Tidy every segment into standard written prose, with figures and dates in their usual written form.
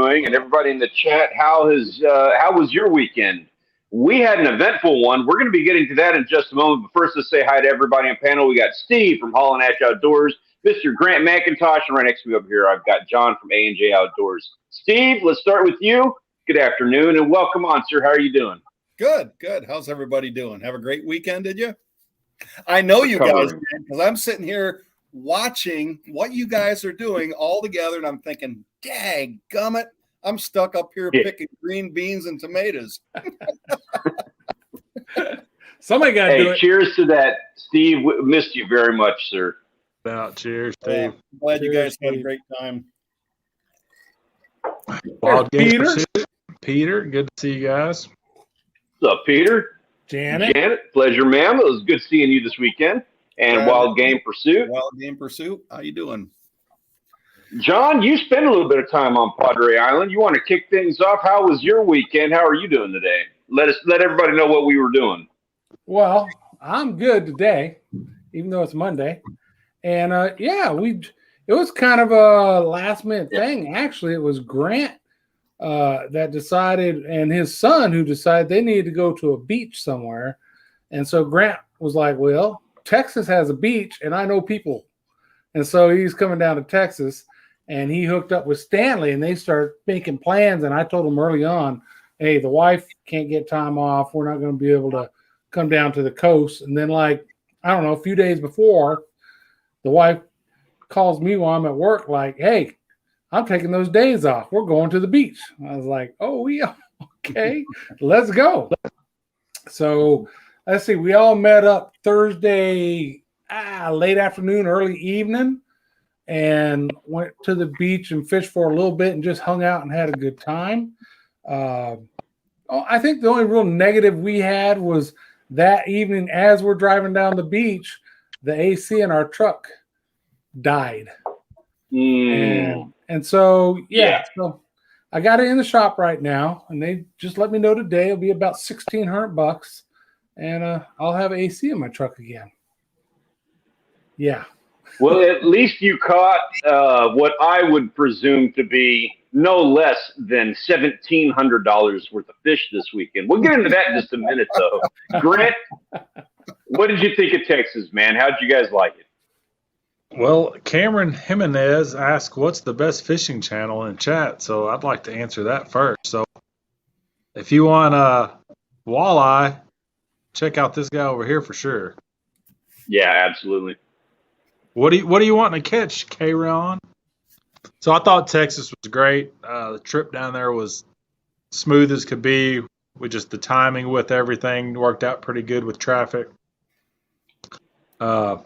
doing? And everybody in the chat, how was your weekend? We had an eventful one. We're going to be getting to that in just a moment. But first, let's say hi to everybody on panel. We got Steve from Hall and Ash Outdoors, Mr. Grant McIntosh, and right next to me over here, I've got John from A&J Outdoors. Steve, let's start with you. Good afternoon and welcome on, sir. How are you doing? Good. How's everybody doing? Have a great weekend, did you? I know you guys did, because I'm sitting here watching what you guys are doing all together, and I'm thinking, dang gummit, I'm stuck up here picking green beans and tomatoes. Somebody got to do it. Cheers to that, Steve. Missed you very much, sir. Cheers, Steve. Glad you guys had a great time. Wild Game Pursuit. Peter, good to see you guys. What's up, Peter? Janet, pleasure, ma'am. It was good seeing you this weekend. And Wild Game Pursuit. Wild Game Pursuit. How you doing? John, you spent a little bit of time on Padre Island. You want to kick things off? How was your weekend? How are you doing today? Let everybody know what we were doing. Well, I'm good today, even though it's Monday. And it was kind of a last minute thing. Actually, it was Grant that decided, and his son who decided they needed to go to a beach somewhere. And so Grant was like, well, Texas has a beach and I know people. And so he's coming down to Texas and he hooked up with Stanley and they start making plans. And I told him early on, hey, the wife can't get time off. We're not going to be able to come down to the coast. And then a few days before, the wife calls me while I'm at work like, hey, I'm taking those days off. We're going to the beach. I was like, oh, yeah, okay, let's go. So let's see. We all met up Thursday, late afternoon, early evening, and went to the beach and fished for a little bit and just hung out and had a good time. I think the only real negative we had was that evening as we're driving down the beach, the AC in our truck died. And so, so I got it in the shop right now, and they just let me know today it'll be about $1,600, and I'll have AC in my truck again. Yeah. Well, at least you caught what I would presume to be no less than $1,700 worth of fish this weekend. We'll get into that in just a minute, though. Grant, what did you think of Texas, man? How'd you guys like it? Well, Cameron Jimenez asked, what's the best fishing channel in chat? So I'd like to answer that first. So if you want walleye, check out this guy over here for sure. Yeah, absolutely. What do you want to catch, K-Ron? So I thought Texas was great. The trip down there was smooth as could be. With just the timing with everything worked out pretty good with traffic. The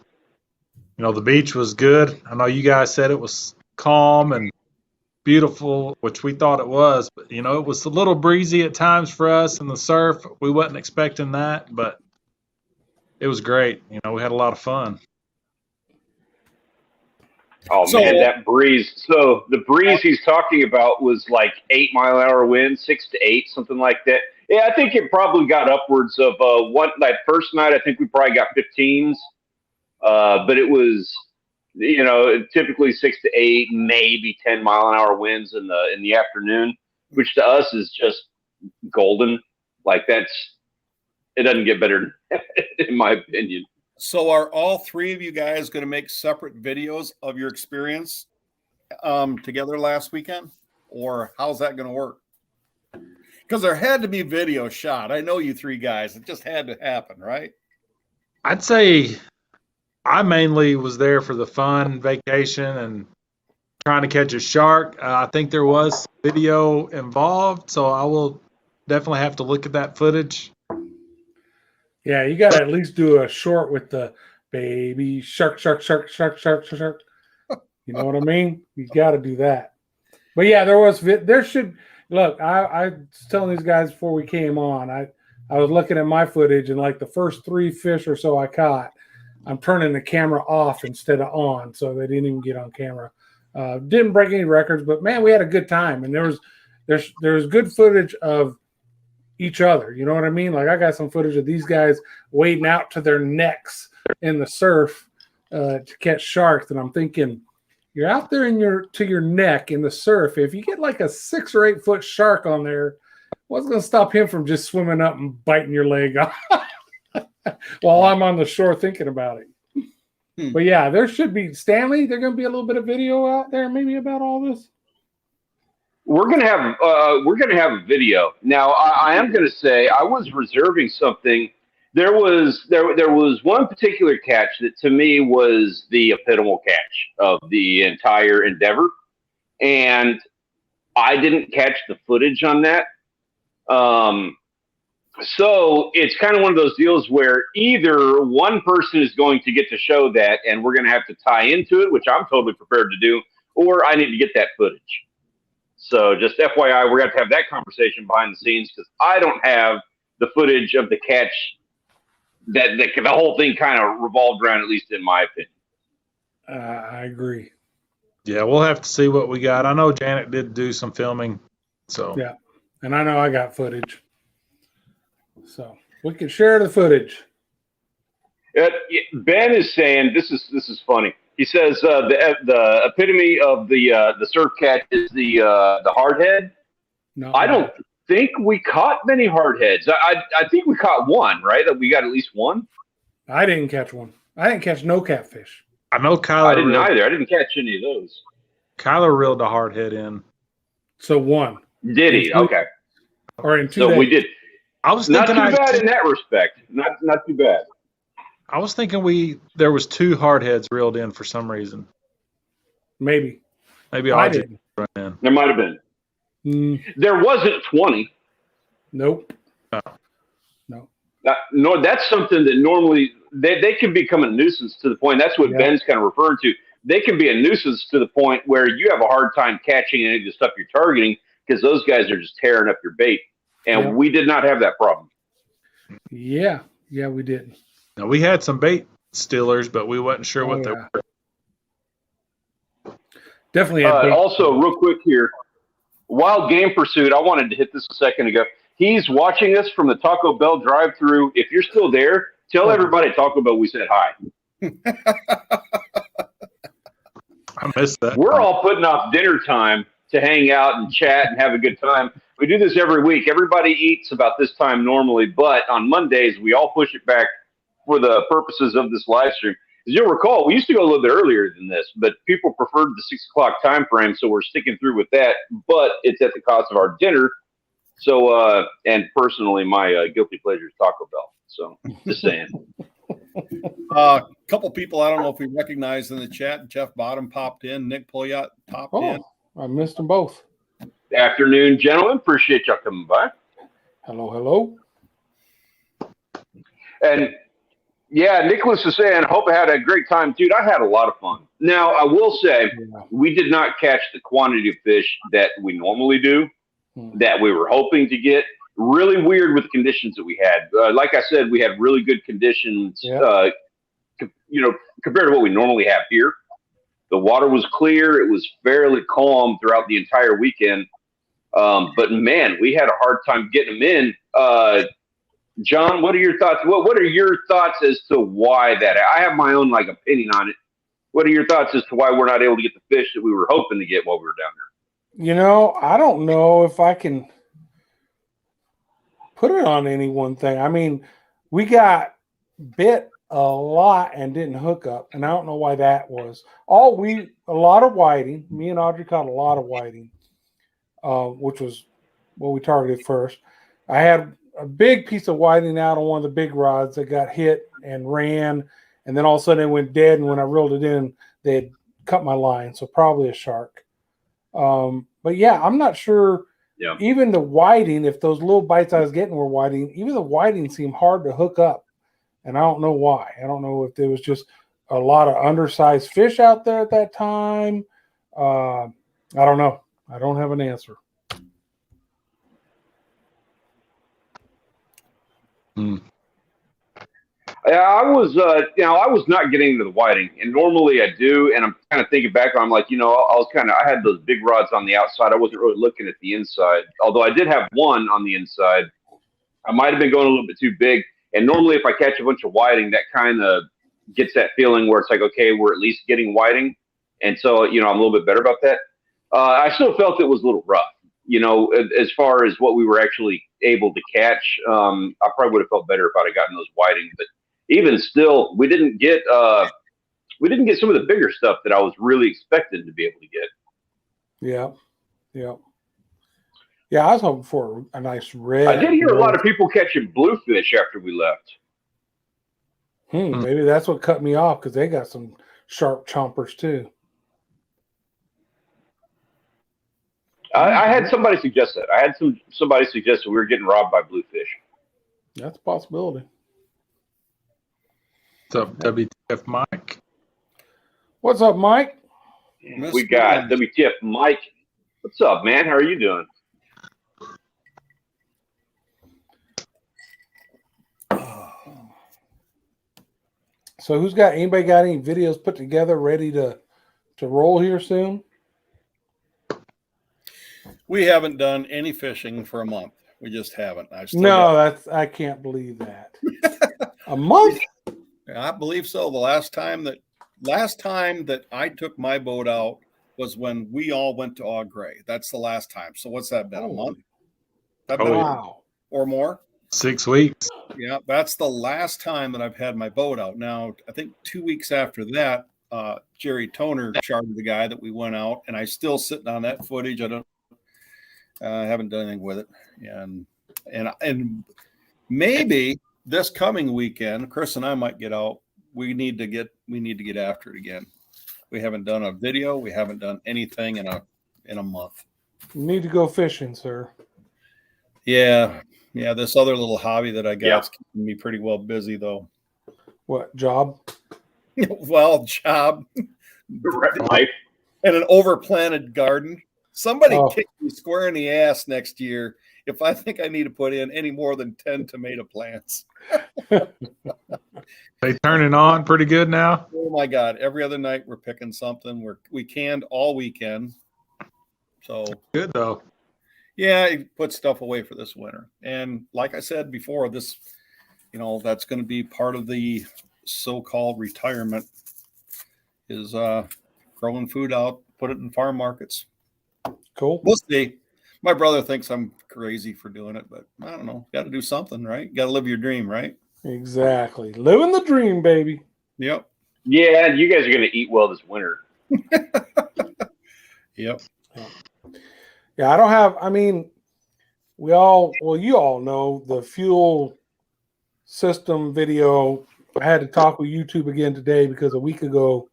beach was good. I know you guys said it was calm and beautiful, which we thought it was. But, it was a little breezy at times for us in the surf. We wasn't expecting that, but it was great. We had a lot of fun. Oh, man, that breeze. So the breeze he's talking about was like 8-mile-an-hour wind, 6 to 8, something like that. Yeah, I think it probably got upwards of that first night. I think we probably got 15s. But it was, typically 6 to 8, maybe 10-mile-an-hour winds in the afternoon, which to us is just golden. Like it doesn't get better, in my opinion. So are all three of you guys going to make separate videos of your experience together last weekend? Or how's that going to work? Because there had to be video shot. I know you three guys. It just had to happen, right? I'd say I mainly was there for the fun vacation and trying to catch a shark. I think there was video involved, so I will definitely have to look at that footage. Yeah, you got to at least do a short with the baby shark. You know what I mean? You got to do that. But yeah, I was telling these guys before we came on, I was looking at my footage and like the first 3 fish or so I caught, I'm turning the camera off instead of on, so they didn't even get on camera. Didn't break any records, but man, we had a good time, and there's good footage of each other. You know what I mean? Like I got some footage of these guys wading out to their necks in the surf to catch sharks, and I'm thinking, You're out there to your neck in the surf. If you get like a 6 or 8 foot shark on there, what's going to stop him from just swimming up and biting your leg off while I'm on the shore thinking about it? But yeah, there should be, Stanley, there's going to be a little bit of video out there maybe about all this. We're gonna have a video. Now, I am gonna say I was reserving something. There was one particular catch that to me was the epitomal catch of the entire endeavor, and I didn't catch the footage on that. So it's kind of one of those deals where either one person is going to get to show that, and we're going to have to tie into it, which I'm totally prepared to do, or I need to get that footage. So just FYI, we're going to have that conversation behind the scenes because I don't have the footage of the catch that the whole thing kind of revolved around, at least in my opinion. I agree. Yeah, we'll have to see what we got. I know Janet did do some filming. So yeah, and I know I got footage. So we can share the footage. Ben is saying this is funny. He says the epitome of the surf catch is the hardhead. No, I don't think we caught many hardheads. I think we caught one, right? That we got at least one. I didn't catch one. I didn't catch no catfish. I know Kyler. I didn't either. I didn't catch any of those. Kyler reeled a hardhead in. So one. Did he? Okay. Or in 2 So days. we did. I was Not thinking too bad in that respect. Not too bad. I was thinking there was 2 hardheads reeled in for some reason. Maybe I just didn't. run in. There might have been. There wasn't 20. Nope. No, that's something that normally they can become a nuisance to the point. That's what Ben's kind of referring to. They can be a nuisance to the point where you have a hard time catching any of the stuff you're targeting because those guys are just tearing up your bait. And we did not have that problem. Yeah, we did. Now, we had some bait stealers, but we wasn't sure what they were. Definitely had bait. Also, real quick here, Wild Game Pursuit, I wanted to hit this a second ago. He's watching us from the Taco Bell drive-thru. If you're still there, tell everybody at Taco Bell we said hi. I missed that. We're all putting off dinner time to hang out and chat and have a good time. We do this every week. Everybody eats about this time normally, but on Mondays, we all push it back for the purposes of this live stream. As you'll recall, we used to go a little bit earlier than this, but people preferred the 6 o'clock time frame, so we're sticking through with that, but it's at the cost of our dinner. So, and personally, my guilty pleasure is Taco Bell. So, just saying. A couple people I don't know if we recognize in the chat. Jeff Bottom popped in. Nick Poyot popped in. I missed them both. Afternoon, gentlemen. Appreciate y'all coming by. Hello. And yeah, Nicholas is saying, hope I had a great time. Dude, I had a lot of fun. Now, I will say, we did not catch the quantity of fish that we normally do, that we were hoping to get. Really weird with the conditions that we had. Like I said, we had really good conditions, compared to what we normally have here. The water was clear. It was fairly calm throughout the entire weekend. But, man, we had a hard time getting them in. John, what are your thoughts? What are your thoughts as to why that? I have my own opinion on it. What are your thoughts as to why we're not able to get the fish that we were hoping to get while we were down there? I don't know if I can put it on any one thing. I mean, we got bit a lot and didn't hook up, and I don't know why that was. A lot of whiting. Me and Audrey caught a lot of whiting, which was what we targeted first. I had a big piece of whiting out on one of the big rods that got hit and ran, and then all of a sudden it went dead, and when I reeled it in, they had cut my line, so probably a shark. But yeah, I'm not sure. Yeah. Even the whiting, if those little bites I was getting were whiting, even the whiting seemed hard to hook up, and I don't know why. I don't know if there was just a lot of undersized fish out there at that time. I don't know. I don't have an answer. I was not getting into the whiting, and normally I do. And I'm kind of thinking back, I'm like, I had those big rods on the outside. I wasn't really looking at the inside, although I did have one on the inside. I might have been going a little bit too big. And normally, if I catch a bunch of whiting, that kind of gets that feeling where it's like, okay, we're at least getting whiting. And so, I'm a little bit better about that. I still felt it was a little rough, as far as what we were actually able to catch. I probably would have felt better if I'd have gotten those whiting, but even still, we didn't get some of the bigger stuff that I was really expecting to be able to get. Yeah. Yeah. Yeah, I was hoping for a nice red. I did hear a lot of people catching bluefish after we left. Maybe that's what cut me off, because they got some sharp chompers too. I had somebody suggest that. I had somebody suggest that we were getting robbed by bluefish. That's a possibility. What's up, WTF Mike? What's up, Mike? We got WTF Mike. What's up, man? How are you doing? So anybody got any videos put together ready to roll here soon? We haven't done any fishing for a month. We just haven't. I can't believe that. A month? I believe so. The last time that I took my boat out was when we all went to Au Gres. That's the last time. So what's that been? A month? Wow. Or more? 6 weeks. Yeah, that's the last time that I've had my boat out. Now, I think 2 weeks after that, Jerry Toner chartered the guy that we went out, and I still sitting on that footage. I haven't done anything with it, and maybe this coming weekend, Chris and I might get out. We need to get after it again. We haven't done a video. We haven't done anything in a month. You need to go fishing, sir. Yeah. This other little hobby that I got is keeping me pretty well busy, though. What job? Well, job. Life. And an overplanted garden. Somebody kicked me square in the ass next year if I think I need to put in any more than 10 tomato plants. They turning on pretty good now? Oh, my God. Every other night we're picking something. We canned all weekend. So good, though. Yeah, he put stuff away for this winter. And like I said before, this, that's going to be part of the so-called retirement is growing food out, put it in farm markets. Cool. We'll see. My brother thinks I'm crazy for doing it, but I don't know. Got to do something, right? Got to live your dream, right? Exactly. Living the dream, baby. Yep. Yeah, you guys are going to eat well this winter. Yep. Yeah, I don't have, you all know the fuel system video. I had to talk with YouTube again today because a week ago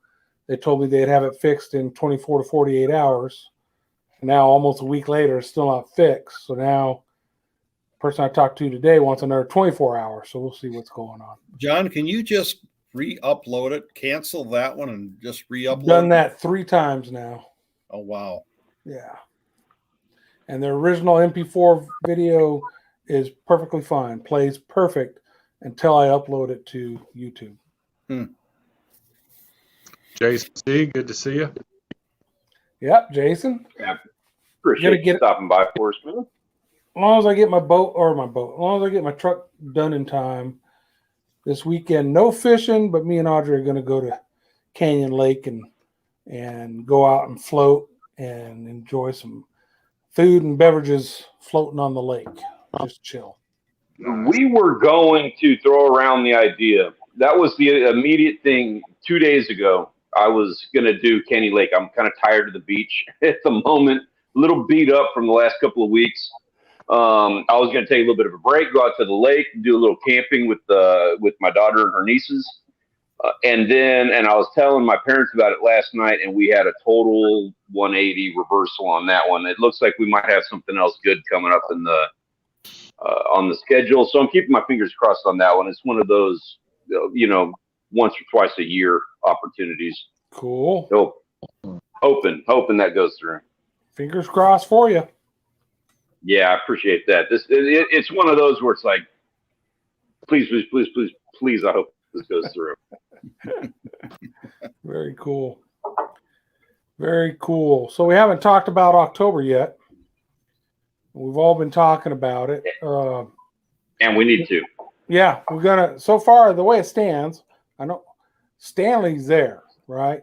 they told me they'd have it fixed in 24 to 48 hours. And now almost a week later, it's still not fixed. So now the person I talked to today wants another 24 hours. So we'll see what's going on. John, can you just re-upload it, cancel that one and just re-upload Done that 3 times now. Oh, wow. Yeah. And the original MP4 video is perfectly fine, plays perfect until I upload it to YouTube. Jason C., good to see you. Yep, Jason. Yeah. Appreciate you stopping by for us, man. As long as I get as long as I get my truck done in time this weekend, no fishing, but me and Audrey are going to go to Canyon Lake and go out and float and enjoy some food and beverages floating on the lake. Just chill. We were going to throw around the idea. That was the immediate thing 2 days ago. I was going to do Canyon Lake. I'm kind of tired of the beach at the moment, a little beat up from the last couple of weeks. I was going to take a little bit of a break, go out to the lake, do a little camping with my daughter and her nieces. And I was telling my parents about it last night, and we had a total 180 reversal on that one. It looks like we might have something else good coming up in on the schedule. So I'm keeping my fingers crossed on that one. It's one of those, once or twice a year opportunities. Cool. So hoping that goes through. Fingers crossed for you. Yeah, I appreciate that. It's one of those where it's like, please, I hope this goes through. Very cool. Very cool. So we haven't talked about October yet. We've all been talking about it. And we need to. Yeah, we're going to, so far, the way it stands, I know Stanley's there, right?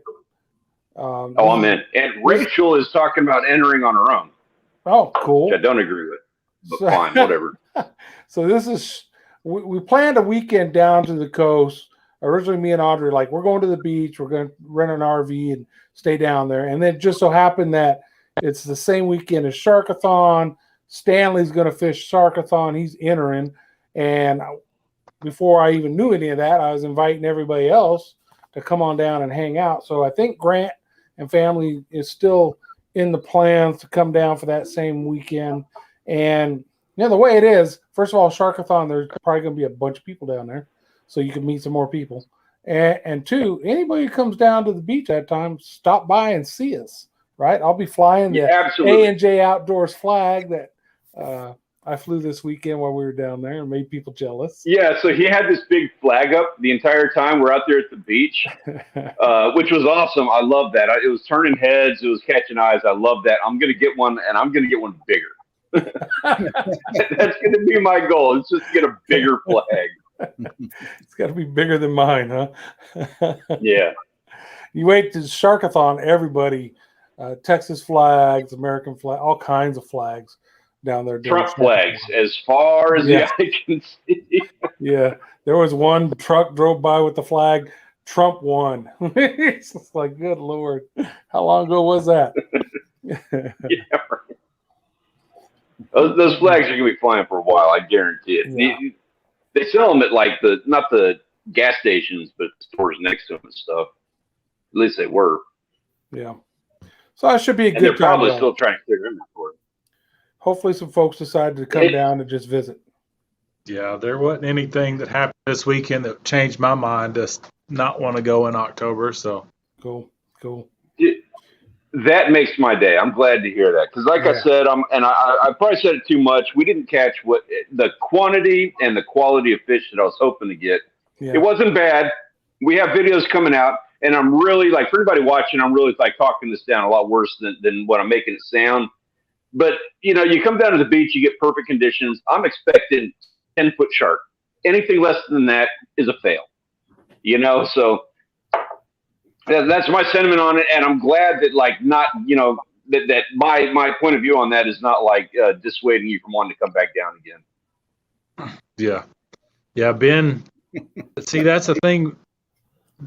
Oh, I'm in. And Rachel is talking about entering on her own. Oh, cool. Which I don't agree with, but fine, whatever. So this is, we planned a weekend down to the coast. Originally, me and Audrey, like, we're going to the beach. We're going to rent an RV and stay down there. And then it just so happened that it's the same weekend as Sharkathon. Stanley's going to fish Sharkathon. He's entering. And before I even knew any of that, I was inviting everybody else to come on down and hang out. So I think Grant and family is still in the plans to come down for that same weekend. And the way it is, first of all, Sharkathon, there's probably going to be a bunch of people down there, so you can meet some more people. And two, anybody who comes down to the beach that time, stop by and see us, right? I'll be flying the A&J Outdoors flag that I flew this weekend while we were down there and made people jealous. Yeah, so he had this big flag up the entire time we're out there at the beach, which was awesome. I love that. It was turning heads. It was catching eyes. I love that. I'm going to get one, and I'm going to get one bigger. That's going to be my goal. It's just to get a bigger flag. It's got to be bigger than mine, huh? Yeah. You wait to Sharkathon, everybody, Texas flags, American flag, all kinds of flags down there. Trump flags as far as the eye can see. Yeah. There was one truck drove by with the flag, Trump won. It's just like, good Lord. How long ago was that? Yeah, right. Those flags are going to be flying for a while, I guarantee it. Yeah. They sell them at like not the gas stations, but stores next to them and stuff. At least they were. Yeah. So that should be a good time. They're probably still trying to clear inventory. Hopefully some folks decided to come down and just visit. Yeah, there wasn't anything that happened this weekend that changed my mind to not want to go in October. So cool. That makes my day. I'm glad to hear that because, like I said, I probably said it too much. We didn't catch what the quantity and the quality of fish that I was hoping to get. Yeah. It wasn't bad. We have videos coming out, and I'm really like, for anybody watching, I'm really like talking this down a lot worse than what I'm making it sound. But you come down to the beach, you get perfect conditions. I'm expecting 10-foot shark. Anything less than that is a fail. So. That's my sentiment on it, and I'm glad that that my point of view on that is not like dissuading you from wanting to come back down again. Yeah, Ben. See, that's the thing.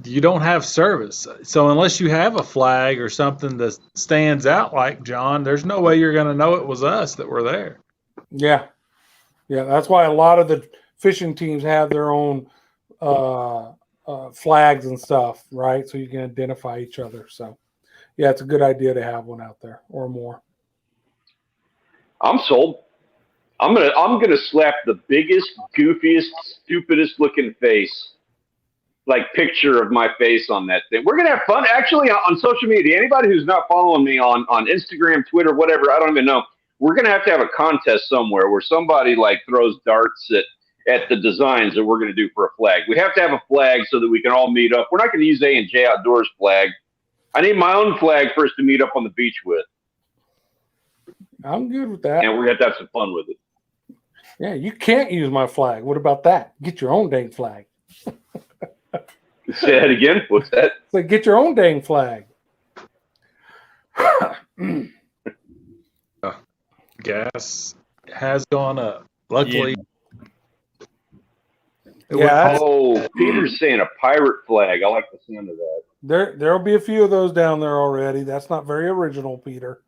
You don't have service, so unless you have a flag or something that stands out, like John, there's no way you're going to know it was us that were there. Yeah. That's why a lot of the fishing teams have their own. Flags and stuff, right? So you can identify each other. So, yeah, it's a good idea to have one out there or more. I'm sold. I'm gonna slap the biggest, goofiest, stupidest looking face, like picture of my face on that thing. We're gonna have fun. Actually, on social media, anybody who's not following me on Instagram, Twitter, whatever, I don't even know. We're gonna have a contest somewhere where somebody like throws darts at the designs that we're going to do for a flag. We have to have a flag so that we can all meet up. We're not going to use A&J Outdoors flag. I need my own flag for us to meet up on the beach with. I'm good with that. And we're going to have some fun with it. Yeah, you can't use my flag. What about that? Get your own dang flag. Say that again? What's that? So get your own dang flag. Gas has gone up. Luckily. Peter's saying a pirate flag. I like the sound of that. There'll be a few of those down there already. That's not very original, Peter.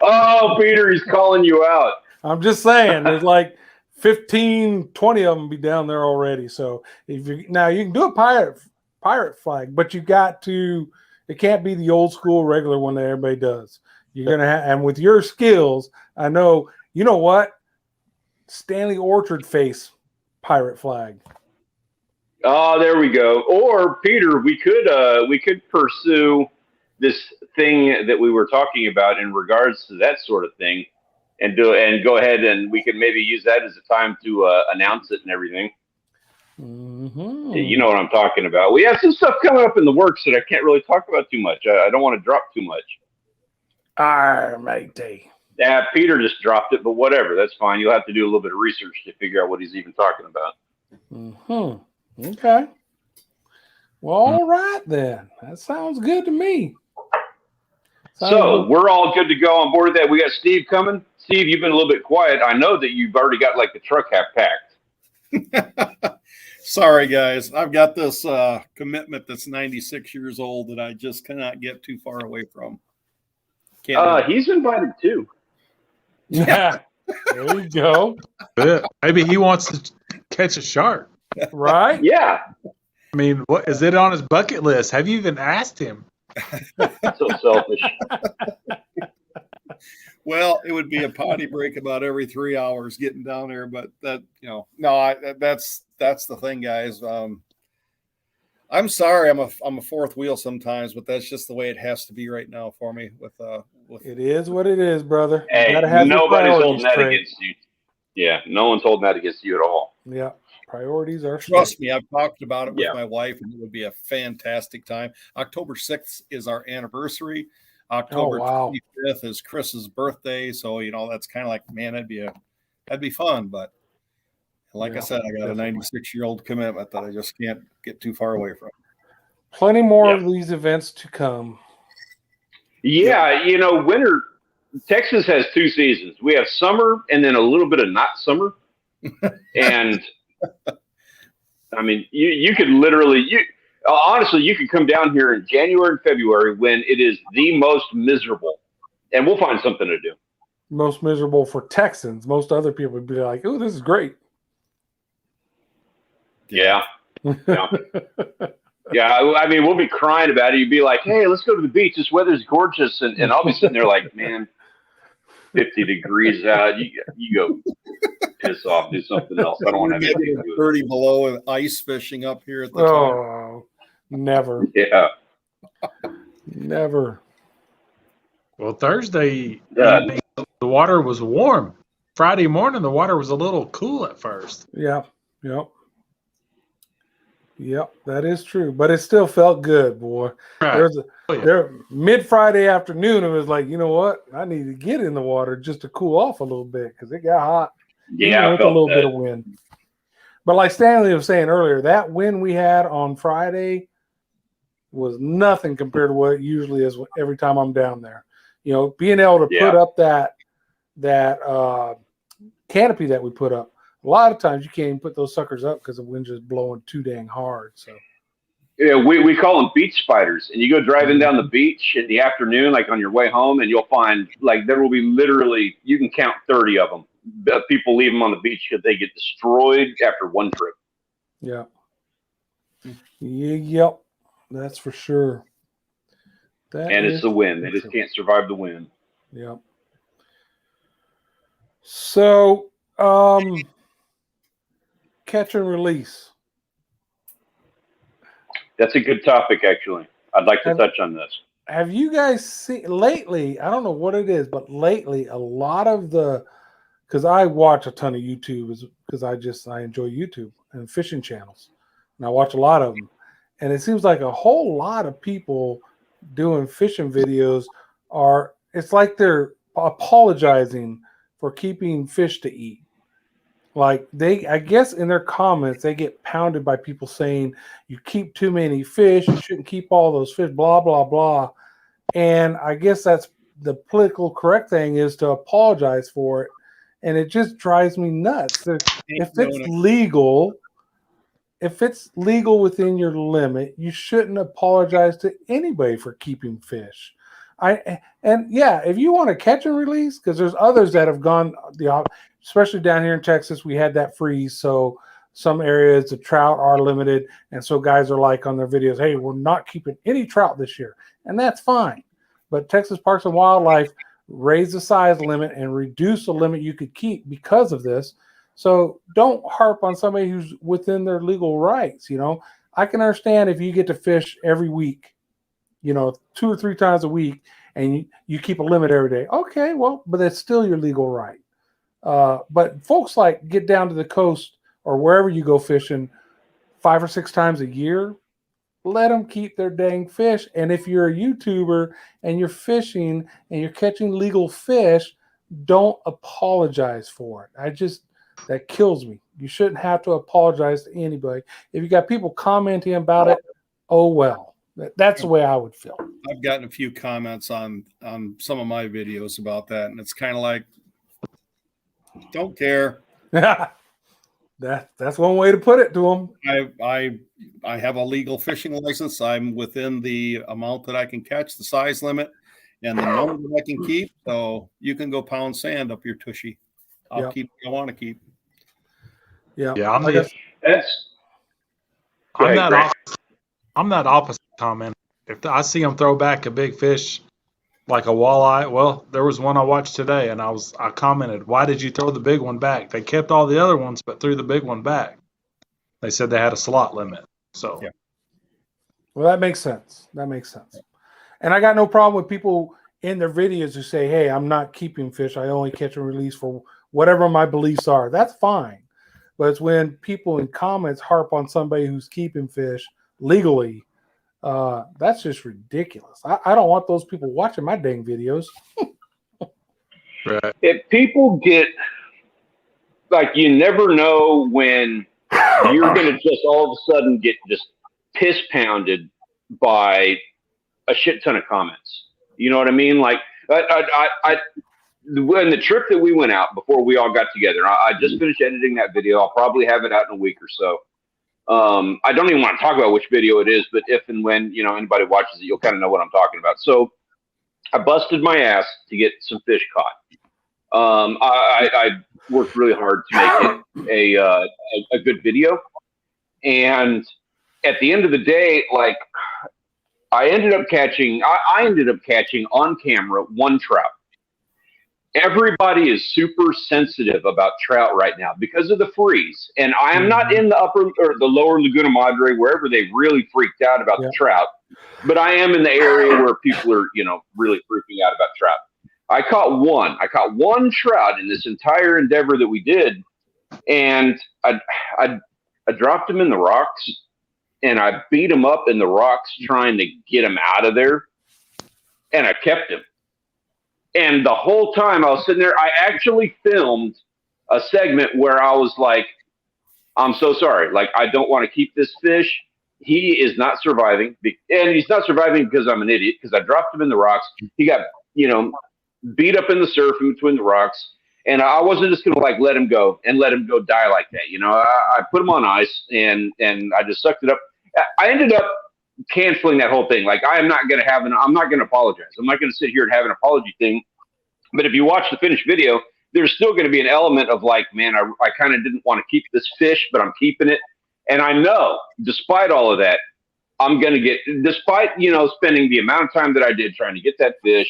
Oh, Peter, he's calling you out. I'm just saying, there's like 15, 20 of them be down there already. So you can do a pirate flag, but you got to. It can't be the old school regular one that everybody does. You're gonna have, and with your skills, I know. You know what? Stanley Orchard face pirate flag. Oh, there we go. Or Peter, we could pursue this thing that we were talking about in regards to that sort of thing, and go ahead and we can maybe use that as a time to announce it and everything. Mm-hmm. You know what I'm talking about. We have some stuff coming up in the works that I can't really talk about too much. I don't want to drop too much. Matey. Yeah, Peter just dropped it, but whatever. That's fine. You'll have to do a little bit of research to figure out what he's even talking about. Mm-hmm. Okay. Well, all right then. That sounds good to me. So we're all good to go on board with that. We got Steve coming. Steve, you've been a little bit quiet. I know that you've already got like the truck half packed. Sorry, guys. I've got this commitment that's 96 years old that I just cannot get too far away from. He's invited too. Yeah. There you go. Maybe he wants to catch a shark. Right? Yeah. I mean, what is it on his bucket list? Have you even asked him? So selfish. Well, it would be a potty break about every 3 hours getting down there, but that, that's the thing, guys. I'm sorry, I'm a fourth wheel sometimes, but that's just the way it has to be right now for me. With it is what it is, brother. Hey, you gotta have nobody's your holding that straight. against you. Yeah, no one's holding that against you at all. Yeah, priorities are. Trust me, I've talked about it with my wife, and it would be a fantastic time. October 6th is our anniversary. October 25th is Chris's birthday, so that's kind of like, man, that'd be fun. But like I said, I got a 96-year-old commitment that I just can't get too far away from. Plenty more of these events to come. Yeah, winter. Texas has 2 seasons. We have summer and then a little bit of not summer. And I mean, you could literally, honestly, you could come down here in January and February when it is the most miserable, and we'll find something to do. Most miserable for Texans. Most other people would be like, "Oh, this is great." Yeah. Yeah, I mean, we'll be crying about it. You'd be like, "Hey, let's go to the beach. This weather's gorgeous," and I'll be sitting there like, "Man, 50 degrees out. You go piss off, do something else. I don't want to have anything to do with 30 below and ice fishing up here at the time. Never. Yeah. Never. Well, Thursday evening, the water was warm. Friday morning, the water was a little cool at first. Yeah. Yep, that is true. But it still felt good, boy. Right. There mid-Friday afternoon, it was like, you know what? I need to get in the water just to cool off a little bit because it got hot. Yeah, with a little bit of wind. But like Stanley was saying earlier, that wind we had on Friday was nothing compared to what it usually is every time I'm down there. Being able to put up that canopy that we put up. A lot of times you can't even put those suckers up because the wind's just blowing too dang hard. So, yeah, we call them beach spiders. And you go driving down the beach in the afternoon, like on your way home, and you'll find like there will be literally, you can count 30 of them. People leave them on the beach because they get destroyed after one trip. Yeah. Yep. That's for sure. And it's the wind. They just can't survive the wind. Yep. So, catch and release. That's a good topic, actually. I'd like to touch on this. Have you guys seen lately? I don't know what it is, but lately a lot of because I watch a ton of YouTube because I enjoy YouTube and fishing channels, and I watch a lot of them. And it seems like a whole lot of people doing fishing videos it's like they're apologizing for keeping fish to eat. Like I guess in their comments, they get pounded by people saying you keep too many fish, you shouldn't keep all those fish, blah, blah, blah. And I guess that's the political correct thing is to apologize for it. And it just drives me nuts. If it's legal within your limit, you shouldn't apologize to anybody for keeping fish. If you want to catch and release, because there's others that have gone especially down here in Texas, we had that freeze. So some areas the trout are limited, and so guys are like on their videos, "Hey, we're not keeping any trout this year," and that's fine. But Texas Parks and Wildlife raise the size limit and reduce the limit you could keep because of this. So don't harp on somebody who's within their legal rights. I can understand if you get to fish every week, 2 or 3 times a week, and you keep a limit every day. Okay, well, but that's still your legal right. But folks like get down to the coast or wherever you go fishing 5 or 6 times a year, let them keep their dang fish. And if you're a YouTuber and you're fishing and you're catching legal fish, don't apologize for it. That kills me. You shouldn't have to apologize to anybody. If you got people commenting about it, oh well. That's the way I would feel. I've gotten a few comments on some of my videos about that, and it's kind of like, don't care. That's one way to put it to them. I have a legal fishing license. I'm within the amount that I can catch, the size limit, and the number that I can keep. So you can go pound sand up your tushy. I'll keep what I want to keep. Yeah. Yeah, That's. I'm that opposite comment. If I see them throw back a big fish like a walleye, well, there was one I watched today, and I commented, "Why did you throw the big one back?" They kept all the other ones, but threw the big one back. They said they had a slot limit. So, yeah. Well, that makes sense. And I got no problem with people in their videos who say, "Hey, I'm not keeping fish. I only catch and release for whatever my beliefs are." That's fine. But it's when people in comments harp on somebody who's keeping fish legally. That's just ridiculous. I don't want those people watching my dang videos. right. If people get, like, you never know when you're going to just all of a sudden get just piss pounded by a shit ton of comments. You know what I mean? Like, when the trip that we went out before we all got together, I just finished editing that video. I'll probably have it out in a week or so. I don't even want to talk about which video it is, but if and when, anybody watches it, you'll kind of know what I'm talking about. So I busted my ass to get some fish caught. I worked really hard to make it a good video. And at the end of the day, like, I ended up catching on camera one trout. Everybody is super sensitive about trout right now because of the freeze. And I am not in the upper or the lower Laguna Madre, wherever they really freaked out about the trout, but I am in the area where people are, really freaking out about trout. I caught one trout in this entire endeavor that we did. And I dropped him in the rocks and I beat him up in the rocks trying to get him out of there. And I kept him. And the whole time I was sitting there, I actually filmed a segment where I was like, I'm so sorry. Like, I don't want to keep this fish. He is not surviving. And he's not surviving because I'm an idiot, because I dropped him in the rocks. He got, beat up in the surf in between the rocks. And I wasn't just going to let him go die like that. I put him on ice and I just sucked it up. I ended up canceling that whole thing. Like, I'm not going to apologize. I'm not going to sit here and have an apology thing. But if you watch the finished video, there's still going to be an element of like, man, I kind of didn't want to keep this fish, but I'm keeping it. And I know, despite all of that, I'm going to get, despite, spending the amount of time that I did trying to get that fish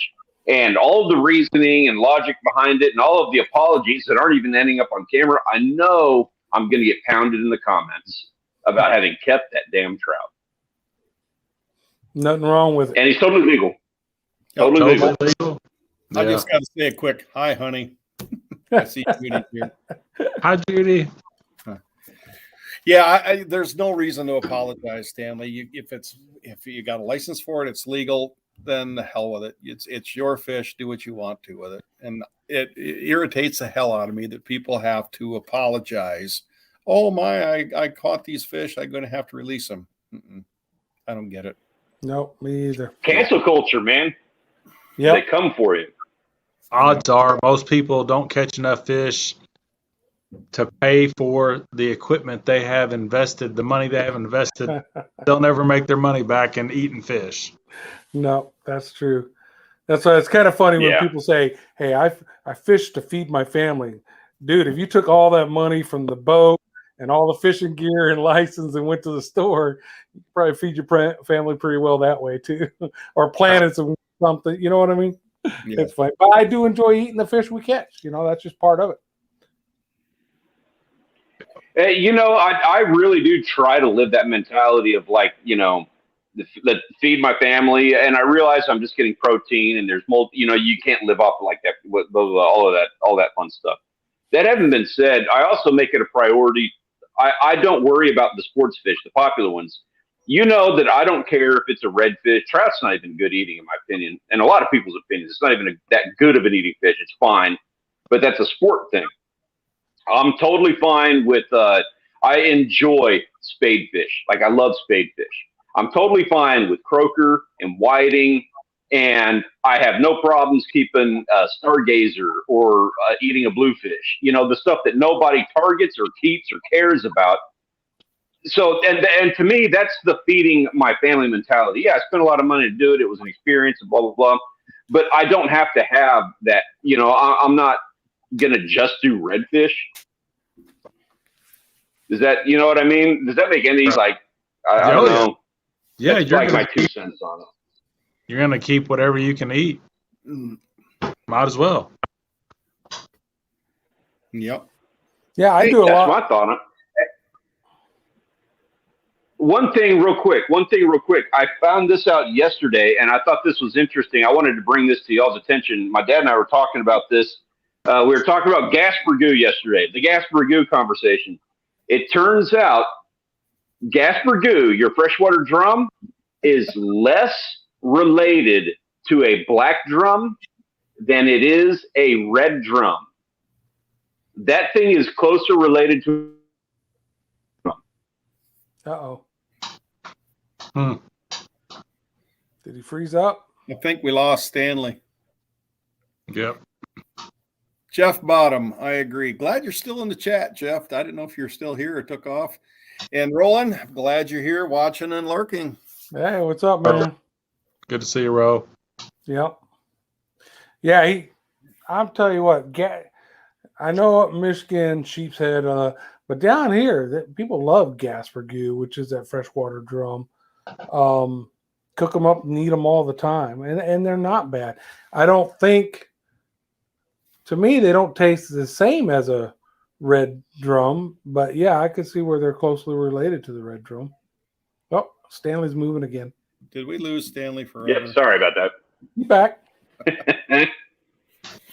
and all of the reasoning and logic behind it and all of the apologies that aren't even ending up on camera, I know I'm going to get pounded in the comments about having kept that damn trout. Nothing wrong with it. And he's totally legal. Totally legal. I just got to say a quick hi, honey. I see Judy here. Hi, Judy. Yeah, there's no reason to apologize, Stanley. If you got a license for it, it's legal. Then the hell with it. It's your fish. Do what you want to with it. And it irritates the hell out of me that people have to apologize. Oh my! I caught these fish. I'm going to have to release them. I don't get it. No, me either. Cancel culture, man. Yeah, they come for you. Odds are most people don't catch enough fish to pay for the equipment they have invested, the money they have invested. They'll never make their money back in eating fish. No, that's true. That's why it's kind of funny when people say, hey, I fish to feed my family. Dude, if you took all that money from the boat and all the fishing gear and license and went to the store, you probably feed your family pretty well that way too. Or planted something, you know what I mean? Yeah. It's fine. But I do enjoy eating the fish we catch. That's just part of it. I really do try to live that mentality of like, feed my family. And I realize I'm just getting protein and there's you can't live off like that with all that fun stuff. That having been said, I also make it a priority. I don't worry about the sports fish, the popular ones. That I don't care if it's a redfish. Trout's not even good eating, in my opinion. And a lot of people's opinions, it's not even that good of an eating fish. It's fine. But that's a sport thing. I'm totally fine with, I enjoy spade fish. Like, I love spade fish. I'm totally fine with croaker and whiting, and I have no problems keeping a stargazer or eating a bluefish. You know, the stuff that nobody targets or keeps or cares about. So, and to me, that's the feeding my family mentality. Yeah, I spent a lot of money to do it. It was an experience, and blah blah blah. But I don't have to have that. You know, I'm not gonna just do redfish. Does that, you know what I mean? Does that make any like? I don't know. Yeah, That's you're like gonna my 2 cents on it. You're gonna keep whatever you can eat. Might as well. Yep. Yeah, I do a That's lot. my thought on it. One thing real quick. I found this out yesterday, and I thought this was interesting. I wanted to bring this to y'all's attention. My dad and I were talking about this. We were talking about gas burgoo yesterday, the gas burgoo conversation. It turns out gas burgoo, your freshwater drum, is less related to a black drum than it is a red drum. That thing is closer related to. Uh-oh. Hmm. Did he freeze up? I think we lost Stanley. Yep. Jeff Bottom, I agree. Glad you're still in the chat, Jeff. I didn't know if you're still here or took off. And Roland, glad you're here watching and lurking. Hey, what's up, man? Good to see you, Ro. Yep. Yeah, I'm telling you what, I know up Michigan, Sheep's Head, but down here, people love gas burgoo, which is that freshwater drum. Cook them up and eat them all the time, and they're not bad. I don't think, to me, they don't taste the same as a red drum, but yeah, I could see where they're closely related to the red drum. Oh, Stanley's moving again. Did we lose Stanley forever? Yeah, sorry about that. You back?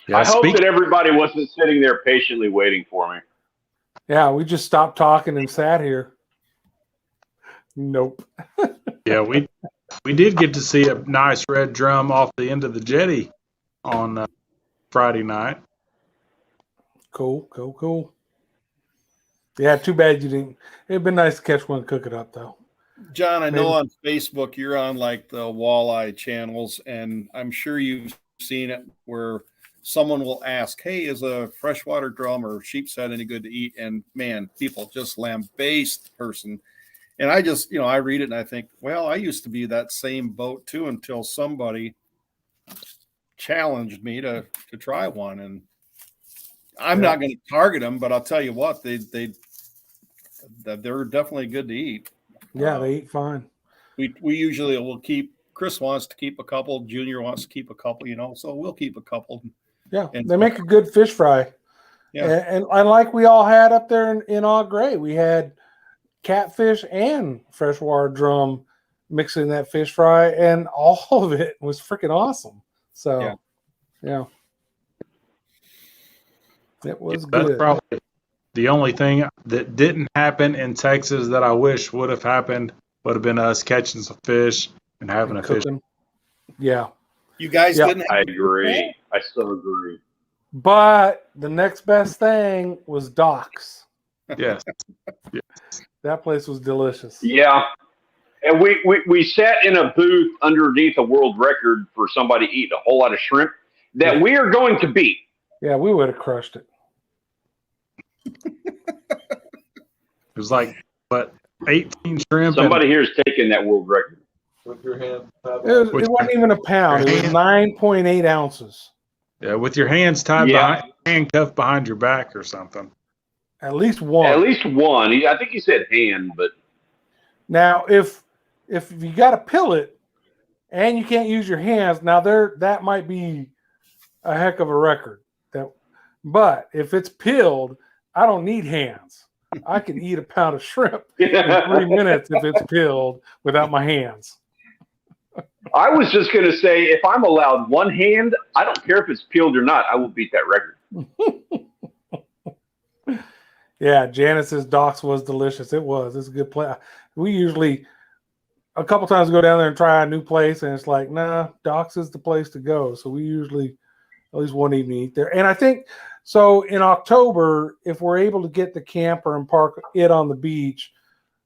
Yeah, I hope that everybody wasn't sitting there patiently waiting for me. Yeah, we just stopped talking and sat here. Nope. Yeah, we did get to see a nice red drum off the end of the jetty on Friday night. Cool. Yeah, too bad you didn't. It'd been nice to catch one and cook it up, though. John, I know on Facebook you're on like the walleye channels, and I'm sure you've seen it where someone will ask, hey, is a freshwater drum or sheep's head any good to eat? And man, people just lambaste the person. And I just, I read it and I think, well, I used to be that same boat too until somebody challenged me to try one. And I'm not going to target them, but I'll tell you what, they're definitely good to eat. Yeah, they eat fine. We usually will keep. Chris wants to keep a couple. Junior wants to keep a couple. So we'll keep a couple. Yeah, they make a good fish fry. Yeah, and like we all had up there in Au Gres, we had catfish and freshwater drum mixing that fish fry, and all of it was freaking awesome. So, yeah. It was good. That's probably the only thing that didn't happen in Texas that I wish would have happened would have been us catching some fish and having a fish. Yeah. You guys didn't. I agree. I so agree. But the next best thing was Doc's. Yes. That place was delicious. Yeah. And we sat in a booth underneath a world record for somebody eating a whole lot of shrimp that we are going to beat. Yeah, we would have crushed it. It was like, 18 shrimp. Somebody here is taking that world record. With your hand. It wasn't even a pound. It was 9.8 ounces. Yeah, with your hands tied behind, handcuffed behind your back or something. At least one. At least one. I think he said hand, but now if you got to pill it and you can't use your hands, now that might be a heck of a record. But if it's peeled, I don't need hands. I can eat a pound of shrimp in 3 minutes if it's peeled without my hands. I was just going to say, if I'm allowed one hand, I don't care if it's peeled or not. I will beat that record. Yeah, Janice's Doc's was delicious. It was. It's a good place. We usually a couple times go down there and try a new place, and it's like, nah, Doc's is the place to go. So we usually at least one evening eat there. And I think so in October, if we're able to get the camper and park it on the beach,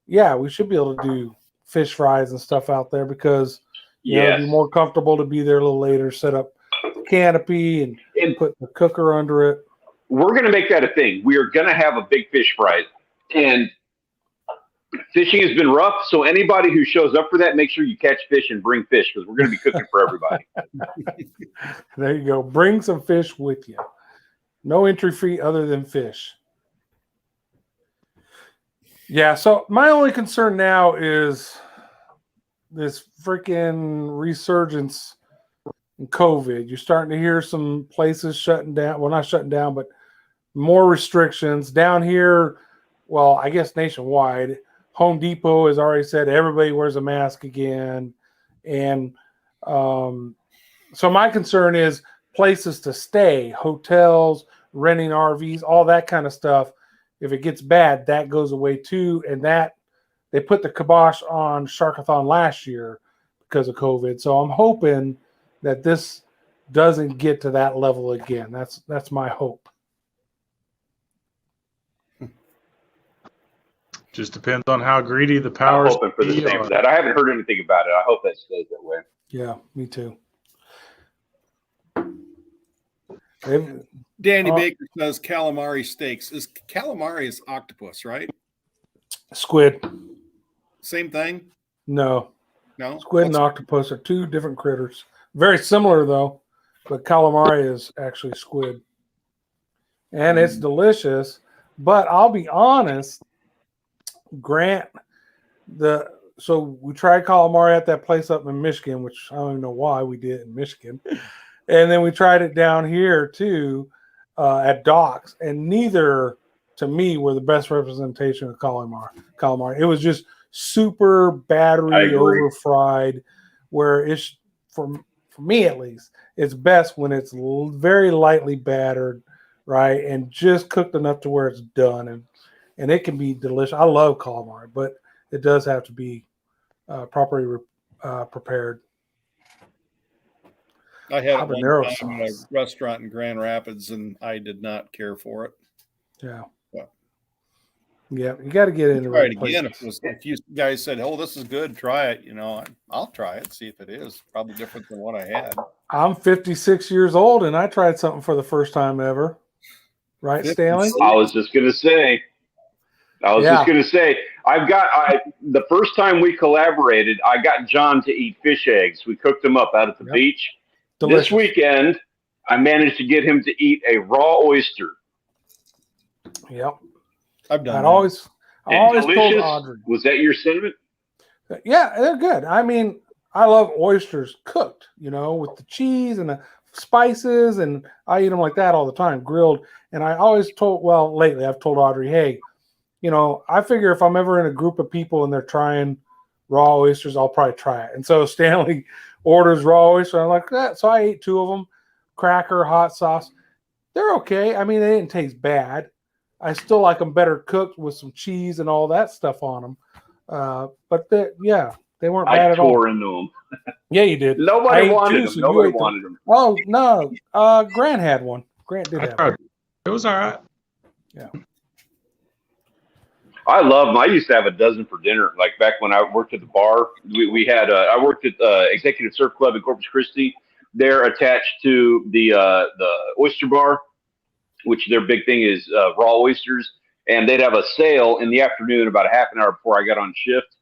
yeah, we should be able to do fish fries and stuff out there because it'd be more comfortable to be there a little later, set up the canopy and put the cooker under it. We're going to make that a thing. We are going to have a big fish fry. And fishing has been rough, so anybody who shows up for that, make sure you catch fish and bring fish because we're going to be cooking for everybody. There you go. Bring some fish with you. No entry fee other than fish. Yeah, so my only concern now is this freaking resurgence in COVID. You're starting to hear some places shutting down. Well, not shutting down, but more restrictions. Down here, well, I guess nationwide, Home Depot has already said everybody wears a mask again. And so my concern is places to stay, hotels, renting RVs, all that kind of stuff. If it gets bad, that goes away too. And that they put the kibosh on Sharkathon last year because of COVID. So I'm hoping that this doesn't get to that level again. That's my hope. Just depends on how greedy the powers. I'm hoping for the same for that. I haven't heard anything about it. I hope that stays that way. Yeah, me too. Danny Baker says calamari steaks. Calamari is octopus, right? Squid. Same thing? No. No? Squid and octopus are two different critters. Very similar, though. But calamari is actually squid. And it's delicious. But I'll be honest, Grant, so we tried calamari at that place up in Michigan, which I don't even know why we did in Michigan. And then we tried it down here, too, at Docks. And neither, to me, were the best representation of calamari. It was just super battery over fried, where it's, for me at least, it's best when it's very lightly battered, right, and just cooked enough to where it's done. And it can be delicious. I love calamari, but it does have to be properly prepared. I had it one time in a restaurant in Grand Rapids, and I did not care for it. Yeah. But yeah, you got to get into try it again. If you guys said, "Oh, this is good, try it," I'll try it, see if it is. Probably different than what I had. I'm 56 years old, and I tried something for the first time ever. Right, Stanley? I was just going to say. The first time we collaborated, I got John to eat fish eggs. We cooked them up out at the beach. Delicious. This weekend, I managed to get him to eat a raw oyster. Yep. I've done that. I always told Audrey. Was that your sentiment? Yeah, they're good. I mean, I love oysters cooked, with the cheese and the spices, and I eat them like that all the time, grilled. And I always lately I've told Audrey, hey, I figure if I'm ever in a group of people and they're trying raw oysters, I'll probably try it. And so Stanley orders raw oyster. I'm like, that. So I ate 2 of them, cracker, hot sauce. They're okay. I mean, they didn't taste bad. I still like them better cooked with some cheese and all that stuff on them. But they weren't bad at all. I tore into them. Yeah, you did. Nobody wanted them. Nobody wanted them. Oh, no. Grant had one. Grant did have one. It was all right. Yeah. I love them. I used to have a dozen for dinner. Like back when I worked at the bar, we had. I worked at Executive Surf Club in Corpus Christi. They're attached to the oyster bar, which their big thing is raw oysters. And they'd have a sale in the afternoon, about a half an hour before I got on shift.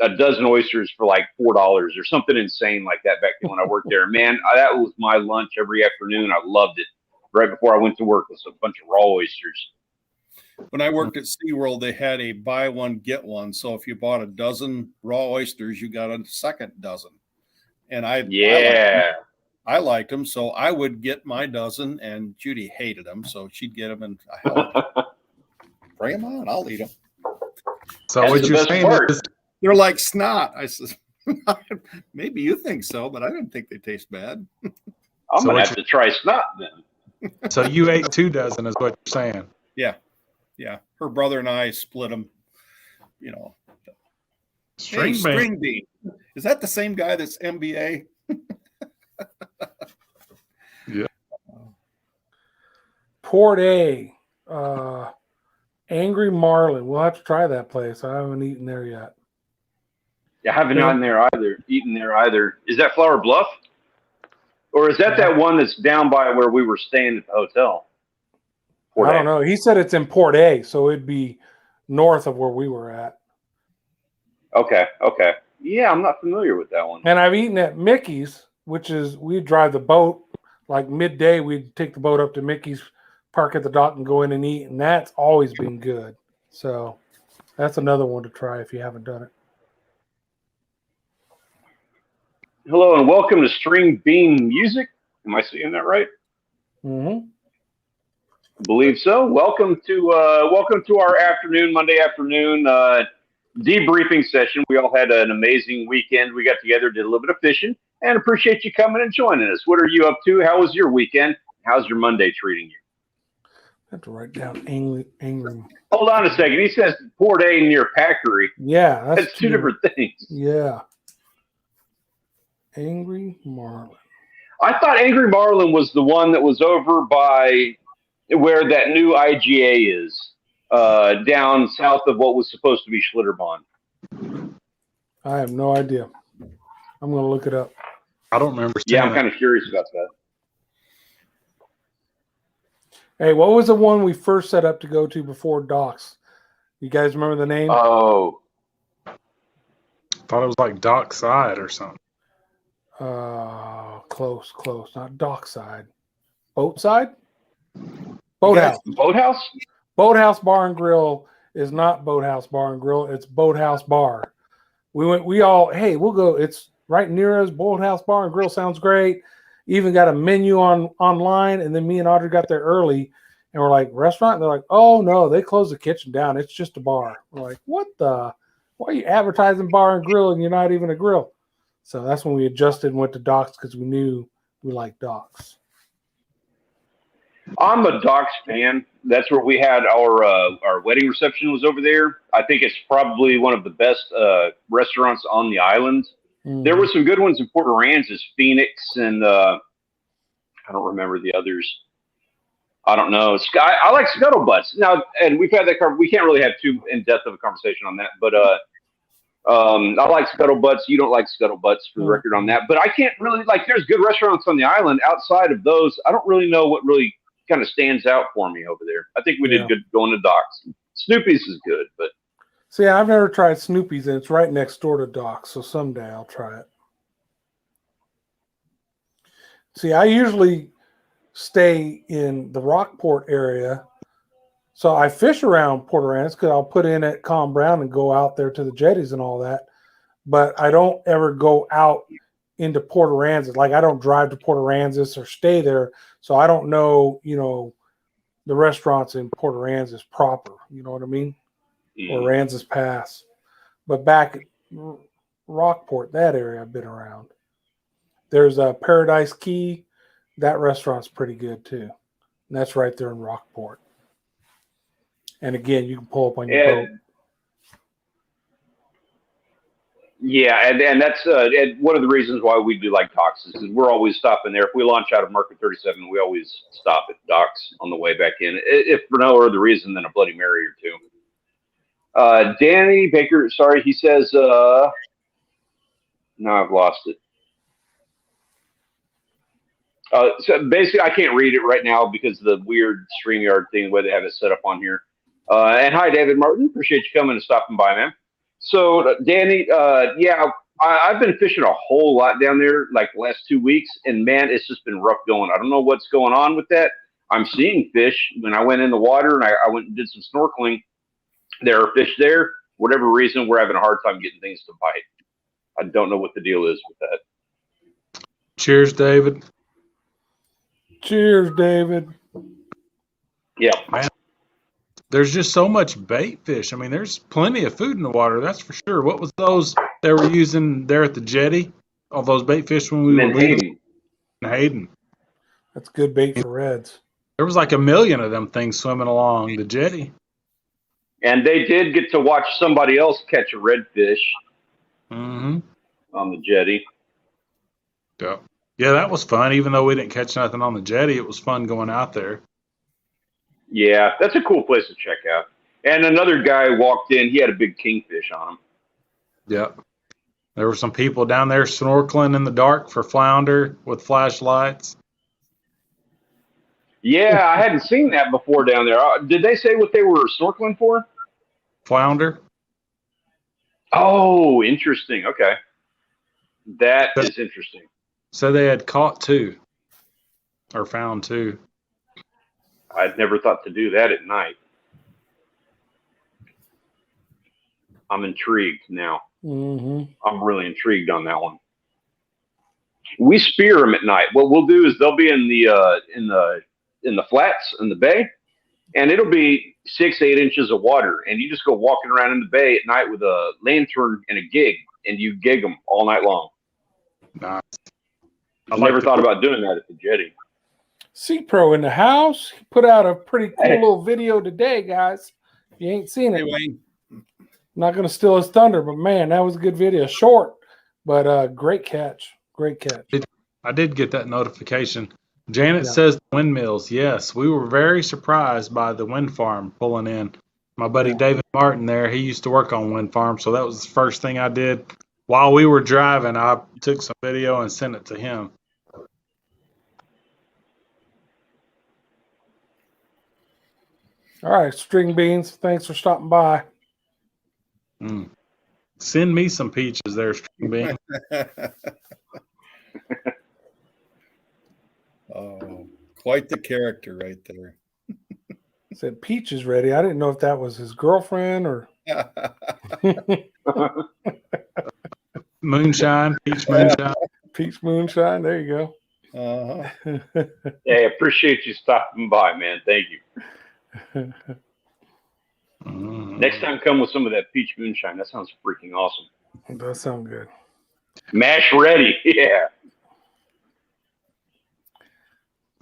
A dozen oysters for like $4 or something insane like that back then when I worked there. Man, that was my lunch every afternoon. I loved it. Right before I went to work, was a bunch of raw oysters. When I worked at SeaWorld, they had a buy one, get one. So if you bought a dozen raw oysters, you got a second dozen. And I liked them. So I would get my dozen, and Judy hated them. So she'd get them, and I helped. Bring them on. I'll eat them. So what you're saying is they're like snot. I said, maybe you think so, but I didn't think they taste bad. I'm going to have to try snot then. So you ate 2 dozen is what you're saying. Yeah. Yeah. Her brother and I split them, String bean. Is that the same guy that's MBA? Yeah. Port A. Angry Marlin. We'll have to try that place. I haven't eaten there yet. I haven't eaten there either. Is that Flower Bluff? Or is that that one that's down by where we were staying at the hotel? I don't know. He said it's in Port A, so it'd be north of where we were at. Okay. Yeah, I'm not familiar with that one. And I've eaten at Mickey's, which is we'd drive the boat like midday. We'd take the boat up to Mickey's, park at the dock, and go in and eat. And that's always been good. So that's another one to try if you haven't done it. Hello and welcome to String Bean Music. Am I saying that right? Mm-hmm. I believe so. Welcome to our Monday afternoon debriefing session. We all had an amazing weekend. We got together, did a little bit of fishing, and appreciate you coming and joining us. What are you up to? How was your weekend? How's your Monday treating you? I have to write down angry. Hold on a second. He says Port A near Packery. Yeah, that's two different things. Yeah. Angry Marlin. I thought Angry Marlin was the one that was over by where that new IGA is, down south of what was supposed to be Schlitterbahn. I have no idea. I'm going to look it up. I don't remember. Yeah, I'm kind of curious about that. Hey, what was the one we first set up to go to before docks? You guys remember the name? Oh. I thought it was like Dockside or something. Close. Not dockside. Boatside? Boathouse. Boathouse? Boathouse Bar and Grill is not Boathouse Bar and Grill. It's Boathouse Bar. We'll go. It's right near us. Boathouse Bar and Grill sounds great. Even got a menu online. And then me and Audrey got there early and we're like, restaurant? And they're like, oh no, they closed the kitchen down. It's just a bar. We're like, why are you advertising bar and grill and you're not even a grill? So that's when we adjusted and went to docks because we knew we liked docks. I'm a docks fan. That's where we had our wedding reception was over there. I think it's probably one of the best restaurants on the island. Mm. There were some good ones in Port Aransas, Phoenix, and I don't remember the others. I don't know. I like Scuttlebutts. Now, and we've had that we can't really have too in-depth of a conversation on that, but I like Scuttlebutts. You don't like Scuttlebutts, for the record on that. But I can't really, there's good restaurants on the island. Outside of those, I don't really know what really kind of stands out for me over there. I think we did good going to docks. Snoopy's is good, but. See, I've never tried Snoopy's, and it's right next door to docks, so someday I'll try it. See, I usually stay in the Rockport area. So I fish around Port Aransas because I'll put in at Calm Brown and go out there to the jetties and all that. But I don't ever go out into Port Aransas. Like I don't drive to Port Aransas or stay there. So I don't know, the restaurants in Port Aransas proper. You know what I mean? Or Aransas Pass. But back at Rockport, that area I've been around. There's a Paradise Key. That restaurant's pretty good too. And that's right there in Rockport. And again, you can pull up on your boat. Yeah, and that's and one of the reasons why we do like docks is we're always stopping there. If we launch out of Market 37, we always stop at docks on the way back in, if for no other reason than a Bloody Mary or two. Danny Baker, sorry, he says, no, I've lost it. So basically, I can't read it right now because of the weird StreamYard thing, the way they have it set up on here. And hi, David Martin. Appreciate you coming and stopping by, man. So, Danny, I've been fishing a whole lot down there like the last 2 weeks, and man, it's just been rough going. I don't know what's going on with that. I'm seeing fish. When I went in the water and I went and did some snorkeling, there are fish there. Whatever reason, we're having a hard time getting things to bite. I don't know what the deal is with that. Cheers, David. Cheers, David. Yeah. Man, there's just so much bait fish. I mean, there's plenty of food in the water, that's for sure. What was those they were using there at the jetty? All those bait fish when we were leaving? Hayden. That's good bait for reds. There was like 1 million of them things swimming along the jetty. And they did get to watch somebody else catch a redfish on the jetty. Yeah, that was fun. Even though we didn't catch nothing on the jetty, it was fun going out there. Yeah, that's a cool place to check out. And another guy walked in. He had a big kingfish on him. Yeah. There were some people down there snorkeling in the dark for flounder with flashlights. Yeah, I hadn't seen that before down there. Did they say what they were snorkeling for? Flounder. Oh, interesting. Okay. That is interesting. So they had caught 2 or found 2. I'd never thought to do that at night. I'm intrigued now. Mm-hmm. I'm really intrigued on that one. We spear them at night. What we'll do is they'll be in the flats in the bay, and it'll be 6-8 inches of water, and you just go walking around in the bay at night with a lantern and a gig, and you gig them all night long. Nice. I never thought about doing that at the jetty. C-Pro in the house. He put out a pretty cool little video today, guys. If you ain't seen it, Hey, Wayne. I'm not going to steal his thunder, but man, that was a good video. Short, but great catch. Great catch. I did get that notification. Janet says windmills. Yes, we were very surprised by the wind farm pulling in. My buddy David Martin there, he used to work on wind farm, so that was the first thing I did. While we were driving, I took some video and sent it to him. All right, string beans. Thanks for stopping by. Send me some peaches there, string bean. Oh, quite the character right there. Said Peach is ready. I didn't know if that was his girlfriend or Moonshine, peach moonshine. Peach moonshine. There you go. Uh-huh. Hey, I appreciate you stopping by, man. Thank you. Next time, come with some of that peach moonshine. That sounds freaking awesome. It does sound good. Mash ready. Yeah.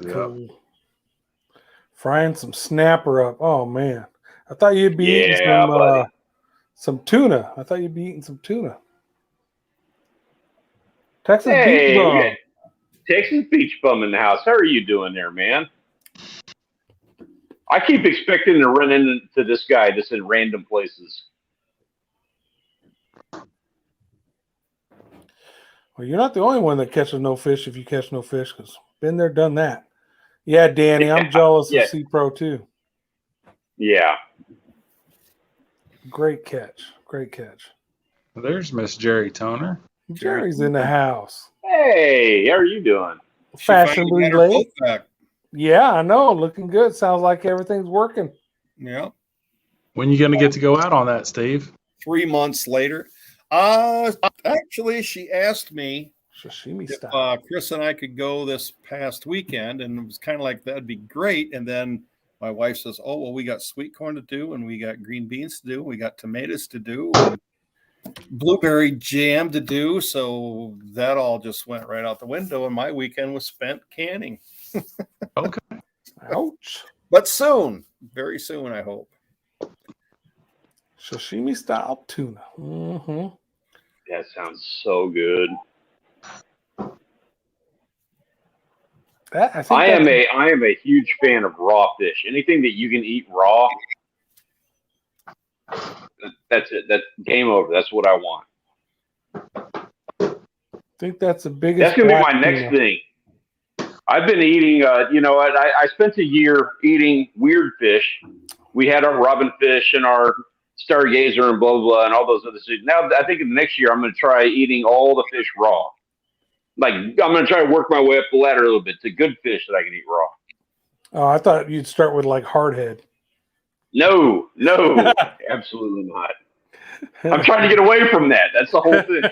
Cool. Frying some snapper up. Oh man, I thought you'd be eating some tuna. I thought you'd be eating some tuna. Texas beach bum. Yeah. Texas beach bum in the house. How are you doing there, man? I keep expecting to run into this guy just in random places. Well, you're not the only one that catches no fish if you catch no fish, because been there, done that. Yeah, Danny, I'm jealous of C-Pro too. Yeah. Great catch. Great catch. There's Miss Jerry Toner. Jerry's in the house. Hey, how are you doing? Fashionably late. Yeah, I know. Looking good. Sounds like everything's working. Yeah. When you going to get to go out on that, Steve? 3 months later. Actually, she asked me sashimi if style. Chris and I could go this past weekend, and it was kind of like, that'd be great. And then my wife says, oh, well, we got sweet corn to do, and we got green beans to do, we got tomatoes to do, and blueberry jam to do. So that all just went right out the window, and my weekend was spent canning. Okay. Ouch. But soon, very soon, I hope. Sashimi style tuna. Mm-hmm. That sounds so good. I am a huge fan of raw fish. Anything that you can eat raw, that's it. That's game over. That's what I want. I think that's the biggest. That's gonna be my next thing. I've been eating. I spent a year eating weird fish. We had our robin fish and our stargazer and blah blah blah and all those other things. Now I think in the next year I'm going to try eating all the fish raw. Like I'm going to try to work my way up the ladder a little bit to good fish that I can eat raw. Oh, I thought you'd start with like hardhead. No, absolutely not. I'm trying to get away from that. That's the whole thing.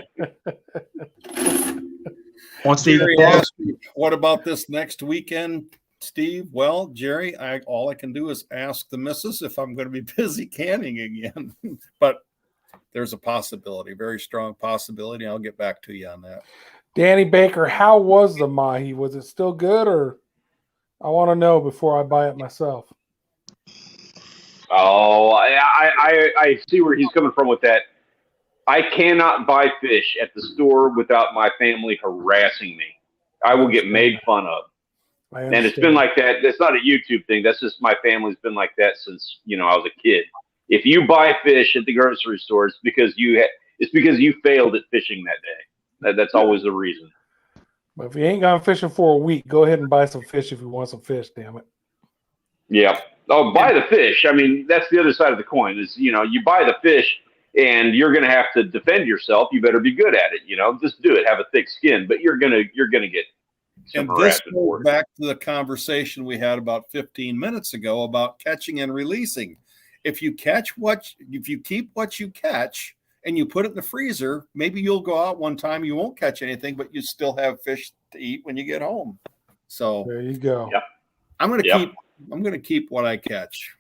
Jerry asked me, what about this next weekend, Steve? Well, Jerry, all I can do is ask the missus if I'm going to be busy canning again. But there's a possibility, very strong possibility. I'll get back to you on that. Danny Baker, how was the mahi? Was it still good, or I want to know before I buy it myself? Oh, I see where he's coming from with that. I cannot buy fish at the store without my family harassing me. I will get made fun of. And it's been like that. That's not a YouTube thing. That's just my family's been like that since, I was a kid. If you buy fish at the grocery store, it's because it's because you failed at fishing that day. That's always the reason. But if you ain't gone fishing for a week, go ahead and buy some fish if you want some fish, damn it. Yeah. Oh, buy the fish. I mean, that's the other side of the coin is, you buy the fish and you're going to have to defend yourself. You better be good at it. Just do it. Have a thick skin, but you're going to get some And this harassment goes for it. back to the conversation we had about 15 minutes ago about catching and releasing. If you keep what you catch and you put it in the freezer, maybe you'll go out one time, you won't catch anything, but you still have fish to eat when you get home. So there you go. Yep. I'm going to keep what I catch.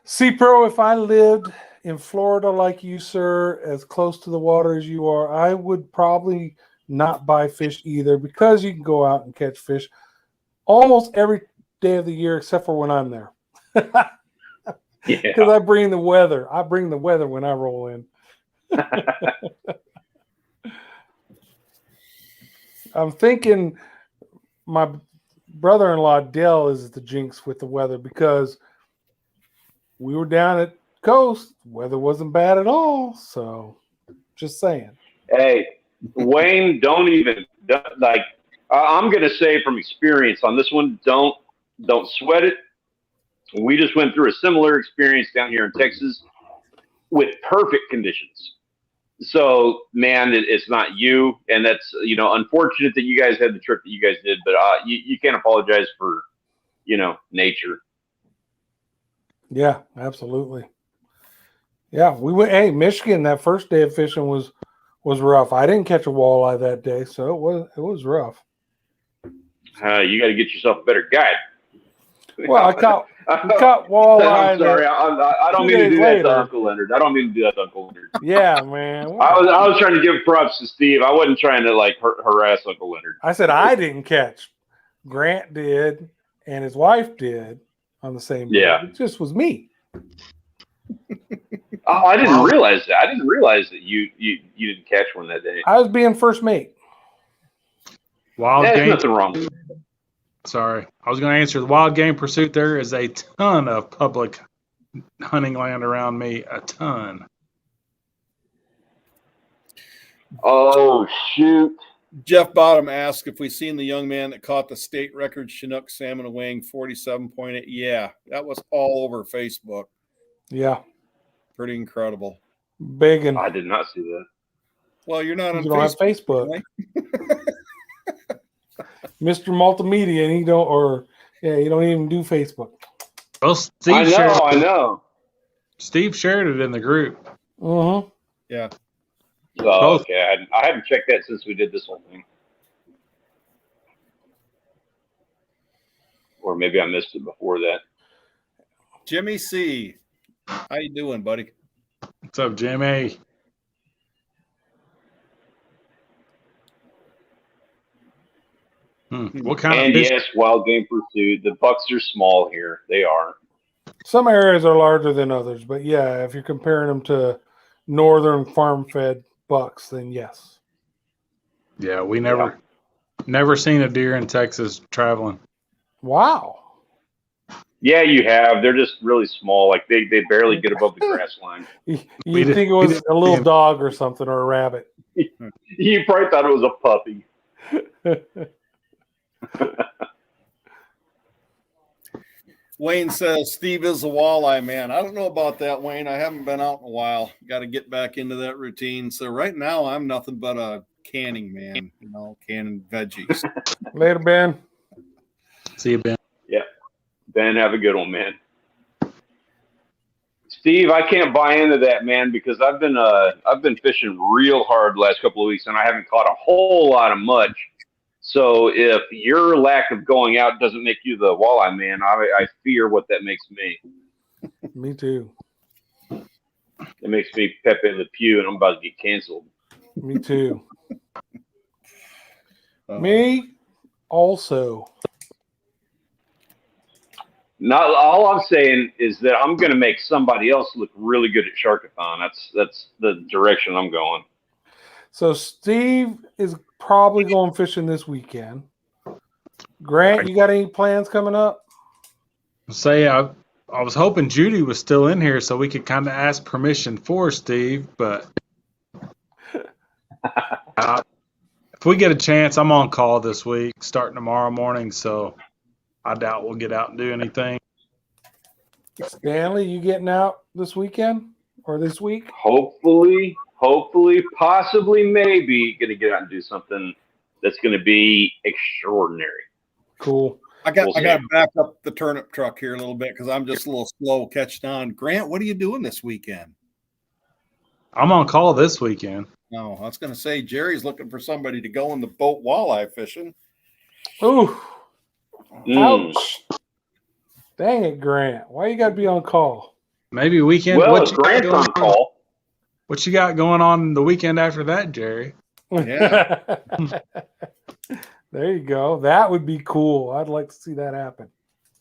See, Pro, if I lived in Florida like you, sir, as close to the water as you are, I would probably not buy fish either, because you can go out and catch fish almost every day of the year except for when I'm there. Because I bring the weather. I bring the weather when I roll in. I'm thinking my brother-in-law Dell is the jinx with the weather, because we were down at coast, weather wasn't bad at all. So just saying. Hey, Wayne, I'm going to say from experience on this one, don't sweat it. We just went through a similar experience down here in Texas with perfect conditions. So, man, it's not you. And that's, unfortunate that you guys had the trip that you guys did, but you can't apologize for, nature. Yeah, absolutely. Yeah, we went. Hey, Michigan, that first day of fishing was rough. I didn't catch a walleye that day, so it was rough. You got to get yourself a better guide. Well, I caught walleye. I'm sorry, I don't mean to do that to Uncle Leonard. Yeah, man. I was trying to give props to Steve. I wasn't trying to harass Uncle Leonard. I said I didn't catch. Grant did, and his wife did on the same day. Yeah. It just was me. Oh, I didn't realize that. I didn't realize that you didn't catch one that day. I was being first mate. There's nothing wrong. Sorry, I was going to answer the wild game pursuit. There is a ton of public hunting land around me. A ton. Oh, shoot. Jeff Bottom asked if we seen the young man that caught the state record Chinook salmon weighing 47.8. Yeah, that was all over Facebook. Yeah. Pretty incredible. Big and I did not see that. Well, you're not on you don't have Facebook. Right? Mr. Multimedia, and you don't even do Facebook. Well, Steve I know. Steve shared it in the group. Mm-hmm. Yeah. Oh, okay. I haven't checked that since we did this whole thing. Or maybe I missed it before that. Jimmy C. How you doing, buddy? What's up, Jimmy? What kind and of fish? yes, wild game pursuit. The bucks are small here. They are. Some areas are larger than others, but yeah, if you're comparing them to northern farm-fed bucks, then yes. Yeah, we never seen a deer in Texas traveling. Wow. Yeah, you have. They're just really small. Like they barely get above the grass line. You think it was a little dog or something, or a rabbit. You probably thought it was a puppy. Wayne says Steve is a walleye man. I don't know about that, Wayne. I haven't been out in a while. Got to get back into that routine. So right now I'm nothing but a canning man, canning veggies. Later, Ben. See you, Ben. Yeah. Ben, have a good one, man. Steve, I can't buy into that, man, because I've been fishing real hard the last couple of weeks and I haven't caught a whole lot of much. So if your lack of going out doesn't make you the walleye man, I fear what that makes me. Me too. It makes me Pepe Le Pew, and I'm about to get canceled. Me too. Me also. Not all I'm saying is that I'm going to make somebody else look really good at Sharkathon. That's the direction I'm going. So Steve is probably going fishing this weekend. Grant, you got any plans coming up? I was hoping Judy was still in here so we could kind of ask permission for Steve, but If we get a chance, I'm on call this week, starting tomorrow morning, so I doubt we'll get out and do anything. Stanley, you getting out this weekend or this week? Hopefully, possibly, maybe going to get out and do something that's going to be extraordinary. Cool. I got to back up the turnip truck here a little bit because I'm just a little slow catching on. Grant, what are you doing this weekend? I'm on call this weekend. No, I was going to say Jerry's looking for somebody to go in the boat walleye fishing. Ooh. Ouch. Dang it, Grant. Why you got to be on call? Maybe weekend. Well, Grant's on call. What you got going on the weekend after that, Jerry? Yeah. There you go. That would be cool. I'd like to see that happen.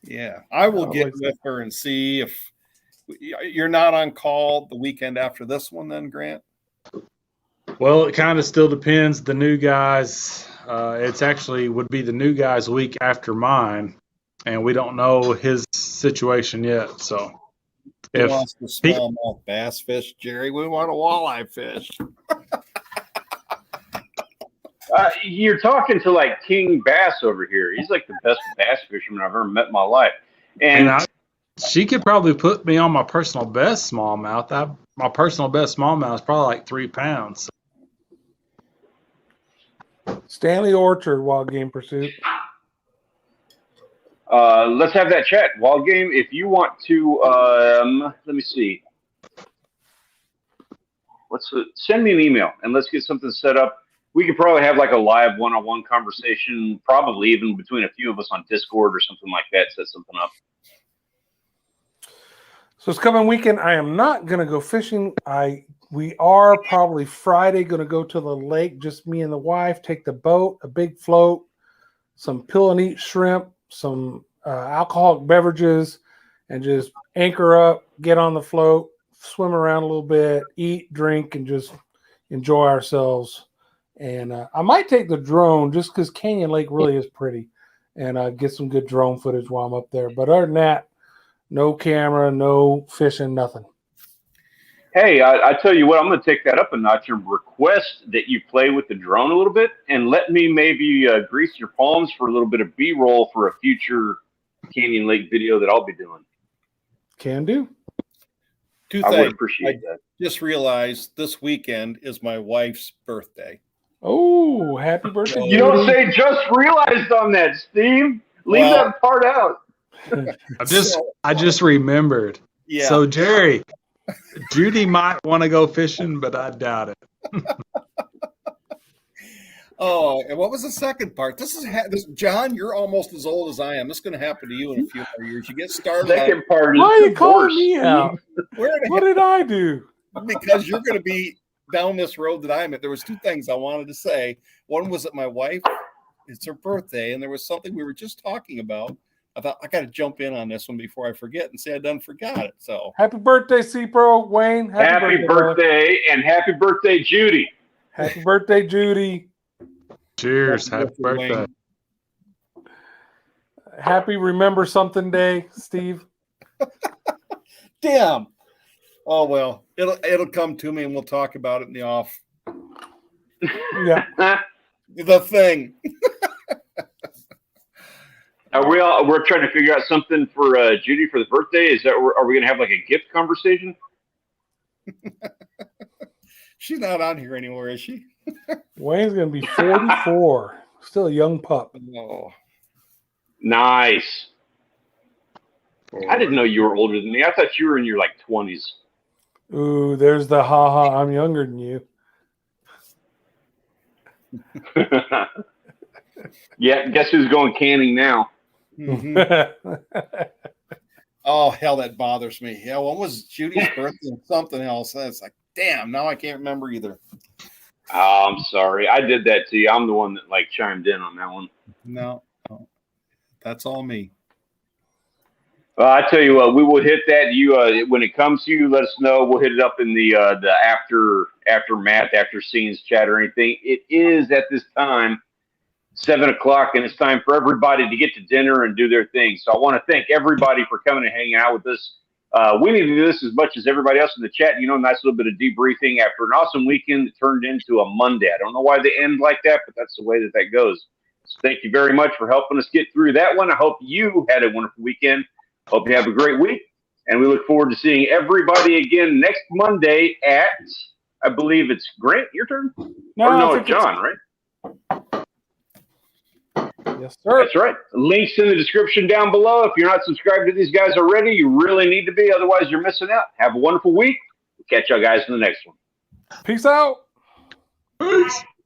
Yeah. I will get with her and see if you're not on call the weekend after this one then, Grant? Well, it kind of still depends. The new guys, it's actually would be the new guys week after mine, and we don't know his situation yet. So he wants the smallmouth bass fish, Jerry. We want a walleye fish. You're talking to like King Bass over here. He's like the best bass fisherman I've ever met in my life. And she could probably put me on my personal best smallmouth. My personal best smallmouth is probably like 3 pounds. Stanley Orchard, Wild Game Pursuit. Let's have that chat. Wild Game, if you want to, let me see. Send me an email and let's get something set up. We could probably have like a live one-on-one conversation, probably even between a few of us on Discord or something like that, set something up. So it's coming weekend. I am not going to go fishing. We are probably Friday going to go to the lake, just me and the wife, take the boat, a big float, some pill and eat shrimp, some alcoholic beverages, and just anchor up, get on the float, swim around a little bit, eat, drink, and just enjoy ourselves. And I might take the drone just because Canyon Lake really is pretty and get some good drone footage while I'm up there. But other than that, no camera, no fishing, nothing. Hey, I tell you what, I'm going to take that up a notch and request that you play with the drone a little bit and let me maybe grease your palms for a little bit of B-roll for a future Canyon Lake video that I'll be doing. Can do. Two I things. would appreciate that. Just realized this weekend is my wife's birthday. Oh, happy birthday. You don't say just realized on that, Steve. Leave that part out. I just remembered. Yeah. So Jerry, Judy might want to go fishing, but I doubt it. Oh, and what was the second part? This is John. You're almost as old as I am. This is going to happen to you in a few more years. You get started. Second part is why are you calling divorce. me out? What did I do? Because you're going to be down this road that I'm at. There was two things I wanted to say. One was that my wife, it's her birthday, and there was something we were just talking about. I thought I got to jump in on this one before I forget and say I done forgot it. So happy birthday, C-Pro Wayne. Happy birthday, and happy birthday, Judy. Happy birthday, Judy. Cheers. Happy birthday. Wayne. Happy Remember Something Day, Steve. Damn. Oh well, it'll come to me and we'll talk about it in the off. Yeah. The thing. We're trying to figure out something for Judy for the birthday. Are we going to have like a gift conversation? She's not on here anymore, is she? Wayne's going to be 44. Still a young pup. No. Nice. I didn't know you were older than me. I thought you were in your like 20s. Ooh, there's the ha-ha. I'm younger than you. Yeah, guess who's going canning now? Mm-hmm. Oh, hell, that bothers me. Yeah, when was Judy's birthday and something else? That's like, damn, now I can't remember either. Oh, I'm sorry. I did that to you. I'm the one that like chimed in on that one. No. That's all me. I tell you what, we will hit that. You when it comes to you, let us know. We'll hit it up in the aftermath, after scenes chat or anything. It is at this time 7:00, and it's time for everybody to get to dinner and do their thing. So I want to thank everybody for coming and hanging out with us. We need to do this as much as everybody else in the chat. Nice little bit of debriefing after an awesome weekend that turned into a Monday. I don't know why they end like that, but that's the way that goes. So thank you very much for helping us get through that one. I hope you had a wonderful weekend. Hope you have a great week. And we look forward to seeing everybody again next Monday at, I believe it's Grant, your turn? No, it's John, right? Yes, sir. That's right. Links in the description down below. If you're not subscribed to these guys already, you really need to be. Otherwise, you're missing out. Have a wonderful week. We'll catch y'all guys in the next one. Peace out. Peace.